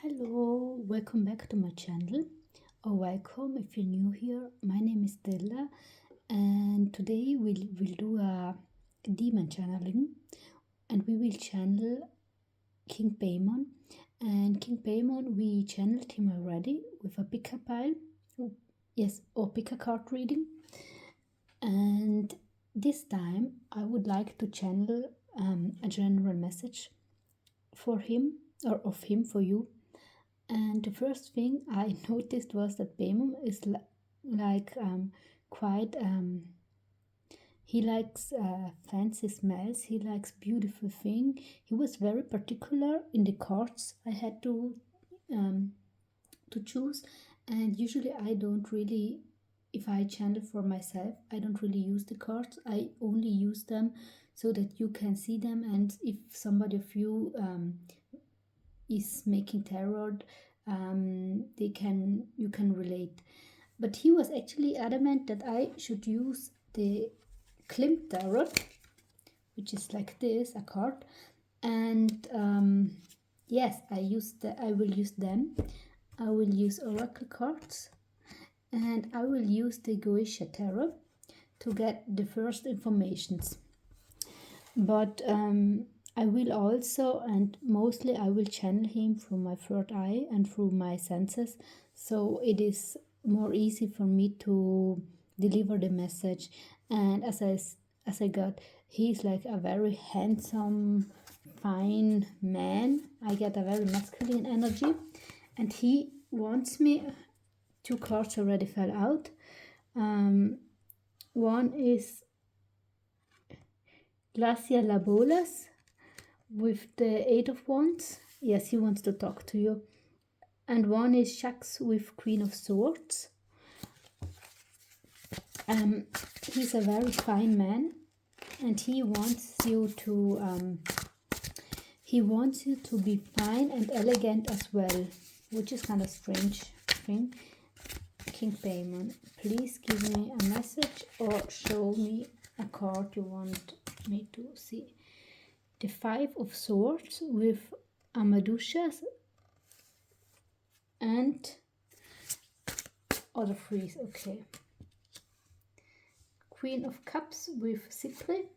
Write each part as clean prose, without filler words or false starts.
Hello, welcome back to my channel, or welcome if you're new here. My name is Stella, and today we'll do a demon channeling, and we will channel King Paimon. And King Paimon, we channeled him already with a picker pile, or picker card reading. And this time I would like to channel a general message for him, or of him for you. And the first thing I noticed was that Paimon is quite he likes fancy smells, he likes beautiful things. He was very particular in the cards I had to choose, and usually I don't really, if I channel for myself, I don't really use the cards. I only use them so that you can see them, and if somebody of you is making tarot, you can relate. But he was actually adamant that I should use the Klimt tarot, which is like this, a card, and yes, I will use them. I will use oracle cards, and I will use the Goetia tarot to get the first informations. But I will also, and mostly I will channel him through my third eye and through my senses, so it is more easy for me to deliver the message. And as I got, he's like a very handsome, fine man. I get a very masculine energy, and he wants me. 2 cards already fell out. One is Glacia Labolas with the 8 of Wands. Yes, he wants to talk to you. And one is Shax with Queen of Swords. He's a very fine man, and he wants you to be fine and elegant as well, which is kind of strange thing. King Paimon, please give me a message or show me a card you want me to see. The 5 of Swords with Amadushas and other threes, okay. Queen of Cups with Cypre.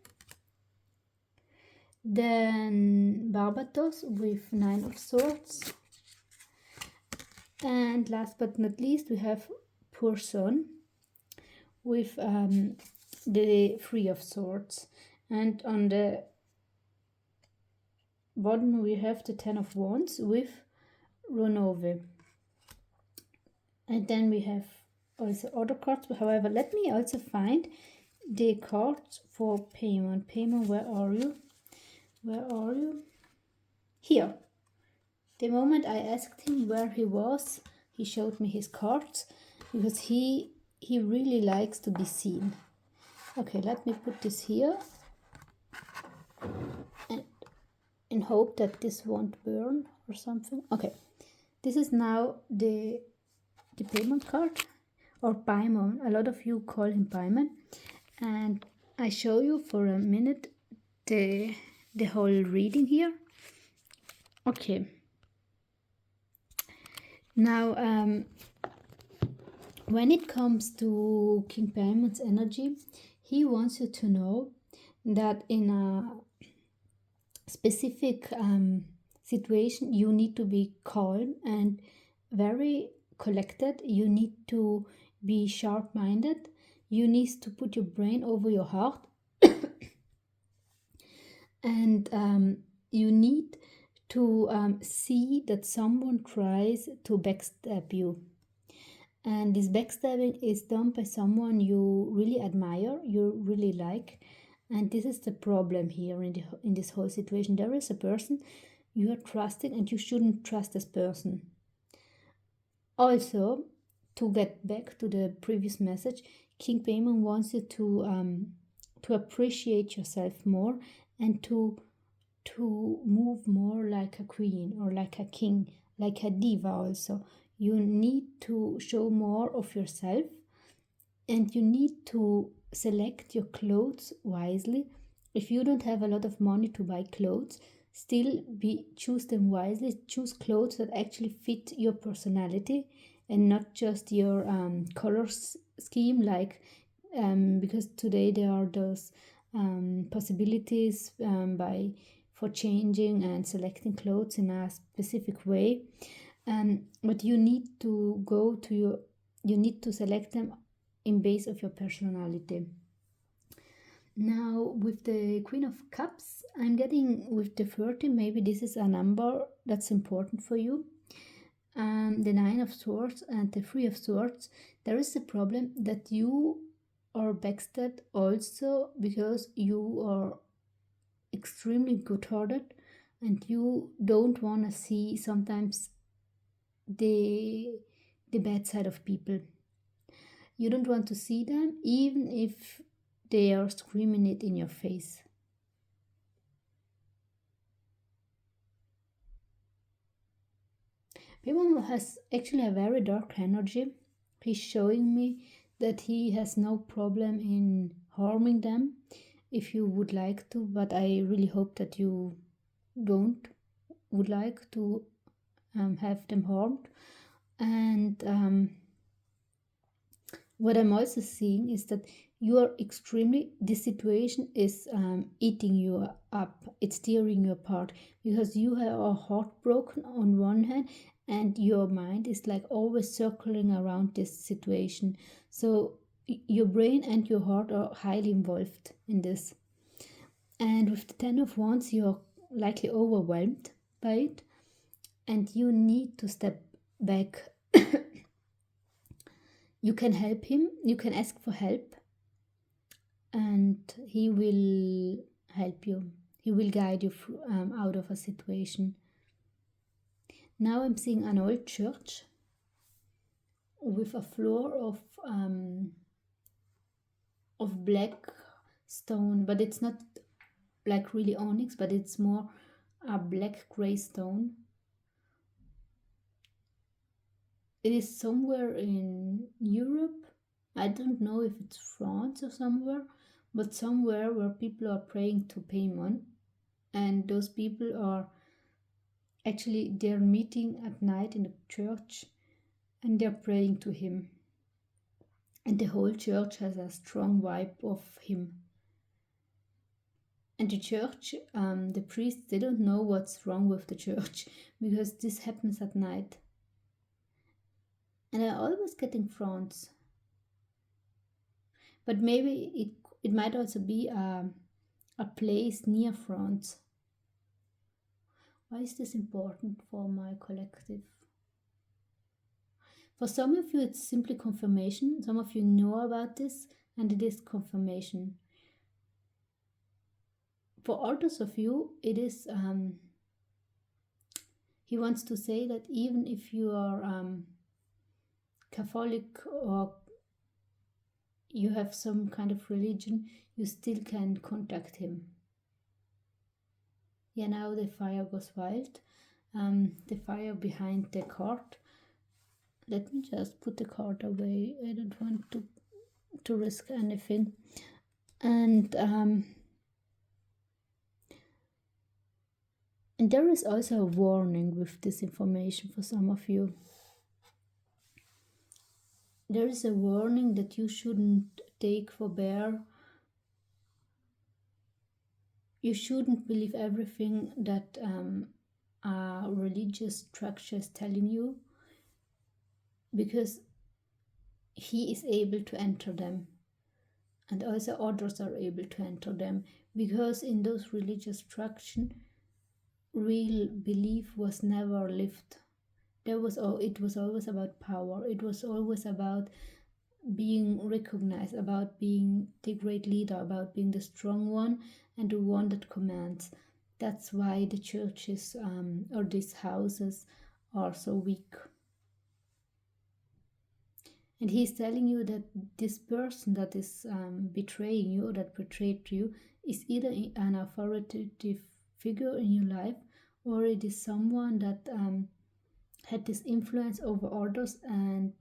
Then Barbatos with 9 of Swords. And last but not least, we have Person with the 3 of Swords. And on the bottom we have the 10 of Wands with Ronove. And then we have also other cards. However, let me also find the cards for Paimon. Paimon, where are you? Where are you? Here. The moment I asked him where he was, he showed me his cards, because he really likes to be seen. Okay, let me put this here, and in hope that this won't burn or something. Okay, this is now the Paimon card, or Paimon. A lot of you call him Paimon, and I show you for a minute the whole reading here. Okay. Now, when it comes to King Paimon's energy, he wants you to know that in a specific situation, you need to be calm and very collected. You need to be sharp-minded. You need to put your brain over your heart. And you need to see that someone tries to backstab you. And this backstabbing is done by someone you really admire, you really like. And this is the problem here in this whole situation. There is a person you are trusting, and you shouldn't trust this person. Also, to get back to the previous message, King Paimon wants you to appreciate yourself more, and to move more like a queen or like a king, like a diva also. You need to show more of yourself, and you need to select your clothes wisely. If you don't have a lot of money to buy clothes, Still, be choose them wisely. Choose clothes that actually fit your personality and not just your scheme. Like because today there are those possibilities by for changing and selecting clothes in a specific way. But you need to go to your. You need to select them in base of your personality. Now, with the Queen of Cups, I'm getting with the 30, maybe this is a number that's important for you. The Nine of Swords and the Three of Swords, there is a problem that you are backstabbed also because you are extremely good hearted and you don't want to see sometimes the bad side of people. You don't want to see them even if they are screaming it in your face. Paimon has actually a very dark energy. He's showing me that he has no problem in harming them if you would like to, but I really hope that you don't would like to have them harmed. And what I'm also seeing is that you are extremely, this situation is eating you up, it's tearing you apart because you are heartbroken on one hand and your mind is like always circling around this situation. So your brain and your heart are highly involved in this. And with the Ten of Wands, you're likely overwhelmed by it and you need to step back. You can help him, you can ask for help, and he will help you. He will guide you out of a situation. Now I'm seeing an old church with a floor of black stone, but it's not like really onyx, but it's more a black gray stone. It is somewhere in Europe. I don't know if it's France or somewhere, but somewhere where people are praying to Paimon, and those people are actually they're meeting at night in the church and they're praying to him. And the whole church has a strong vibe of him. And the church, the priests, they don't know what's wrong with the church because this happens at night. And I always get in France. But maybe it might also be a place near France. Why is this important for my collective? For some of you, it's simply confirmation. Some of you know about this, and it is confirmation. For others of you, it is. He wants to say that even if you are Catholic or you have some kind of religion, you still can contact him. Yeah, now the fire goes wild. The fire behind the card. Let me just put the card away. I don't want to risk anything. And there is also a warning with this information for some of you. There is a warning that you shouldn't take for bare. You shouldn't believe everything that a religious structure is telling you, because he is able to enter them and also others are able to enter them, because in those religious structures real belief was never lived. It was always about power. It was always about being recognized, about being the great leader, about being the strong one and the one that commands. That's why the churches or these houses are so weak. And he's telling you that this person that is betraying you or that betrayed you is either an authoritative figure in your life, or it is someone that had this influence over others and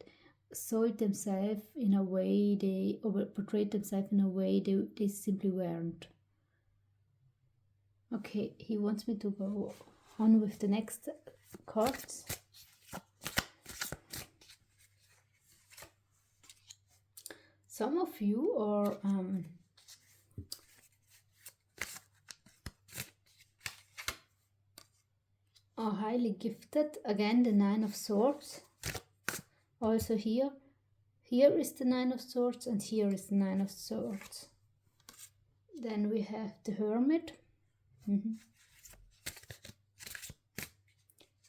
sold themselves in a way or portrayed themselves in a way they simply weren't. Okay, he wants me to go on with the next cards. Some of you are highly gifted. Again, the Nine of Swords. Also here is the Nine of Swords, and here is the Nine of Swords. Then we have the Hermit. And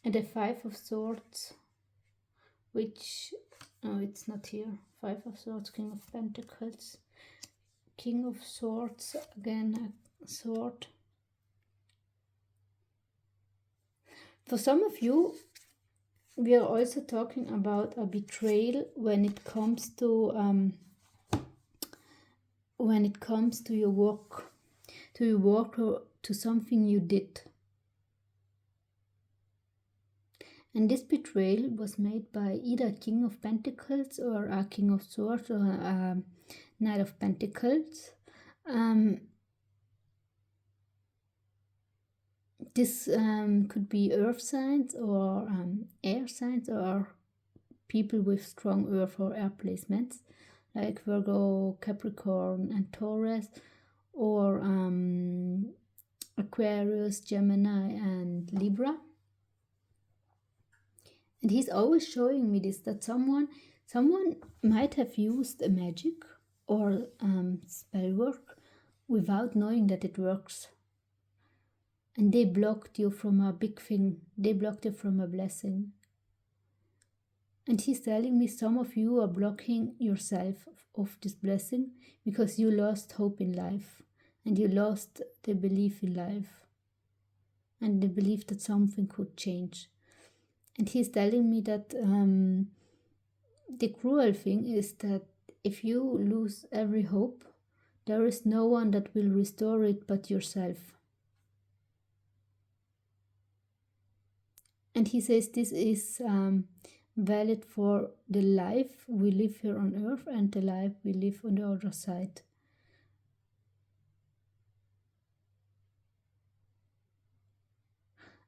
the Five of Swords, which, oh, it's not here. Five of Swords, King of Pentacles, King of Swords, again a sword. For some of you, we are also talking about a betrayal when it comes to your work, or to something you did. And this betrayal was made by either King of Pentacles or a King of Swords or a Knight of Pentacles. This could be earth signs or air signs or people with strong earth or air placements like Virgo, Capricorn and Taurus, or Aquarius, Gemini and Libra. And he's always showing me this, that someone might have used a magic or spell work without knowing that it works. And they blocked you from a big thing. They blocked you from a blessing. And he's telling me some of you are blocking yourself of this blessing because you lost hope in life. And you lost the belief in life. And the belief that something could change. And he's telling me that the cruel thing is that if you lose every hope, there is no one that will restore it but yourself. And he says this is valid for the life we live here on earth and the life we live on the other side.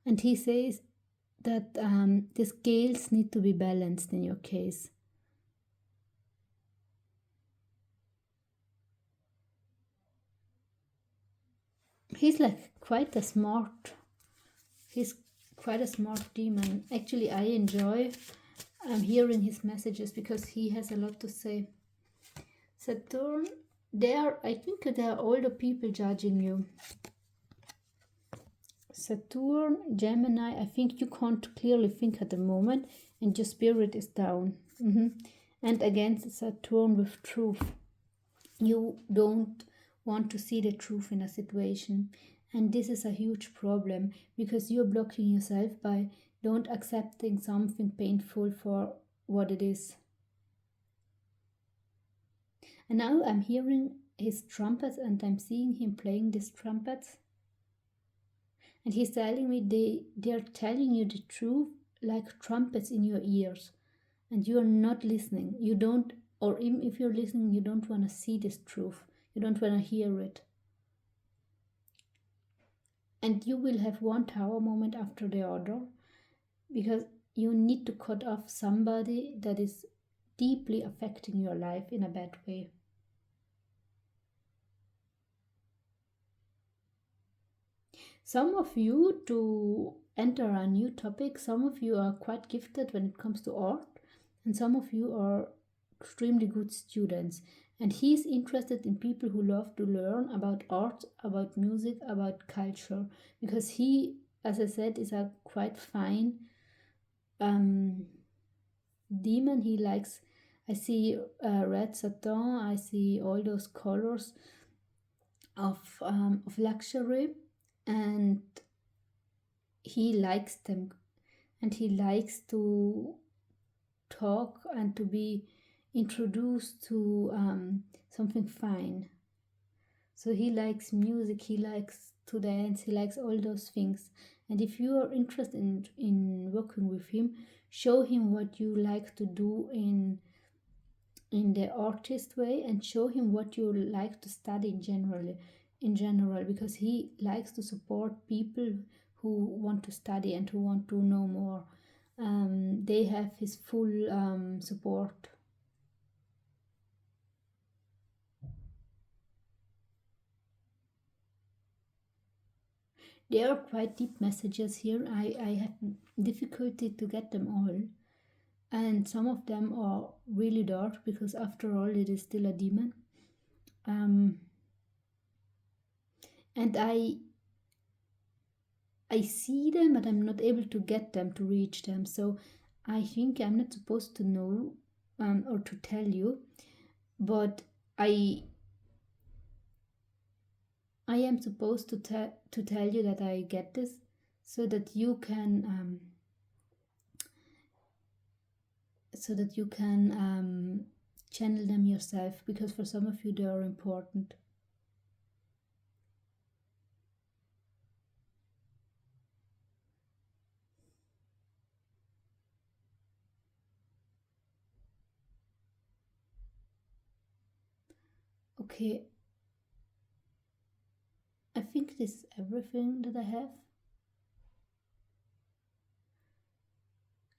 And he says that the scales need to be balanced in your case. He's like quite a smart demon. Actually, I enjoy hearing his messages because he has a lot to say. Saturn, I think there are older people judging you. Saturn, Gemini, I think you can't clearly think at the moment and your spirit is down. And against Saturn with truth. You don't want to see the truth in a situation. And this is a huge problem because you're blocking yourself by don't accepting something painful for what it is. And now I'm hearing his trumpets and I'm seeing him playing these trumpets. And he's telling me they're telling you the truth like trumpets in your ears. And you are not listening. You don't, or even if you're listening, you don't want to see this truth. You don't want to hear it. And you will have one tower moment after the other because you need to cut off somebody that is deeply affecting your life in a bad way. Some of you, to enter a new topic, some of you are quite gifted when it comes to art, and some of you are extremely good students. And he's interested in people who love to learn about art, about music, about culture, because he, as I said, is a quite fine demon. He likes, I see red satin, I see all those colors of luxury, and he likes them, and he likes to talk and to be introduced to something fine. So he likes music, he likes to dance, he likes all those things. And if you are interested in working with him, show him what you like to do in the artist way, and show him what you like to study generally. in general, because he likes to support people who want to study and who want to know more. They have his full support. There are quite deep messages here. I have difficulty to get them all. And some of them are really dark because, after all, it is still a demon. Um, and I see them, but I'm not able to get them to reach them. So I think I'm not supposed to know or to tell you, but I am supposed to tell you that I get this, so that you can channel them yourself, because for some of you they are important. Okay, I think this is everything that I have.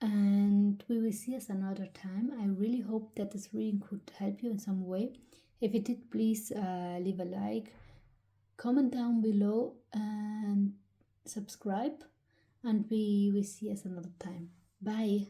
And we will see us another time. I really hope that this reading could help you in some way. If it did, please leave a like, comment down below, and subscribe. And we will see us another time. Bye.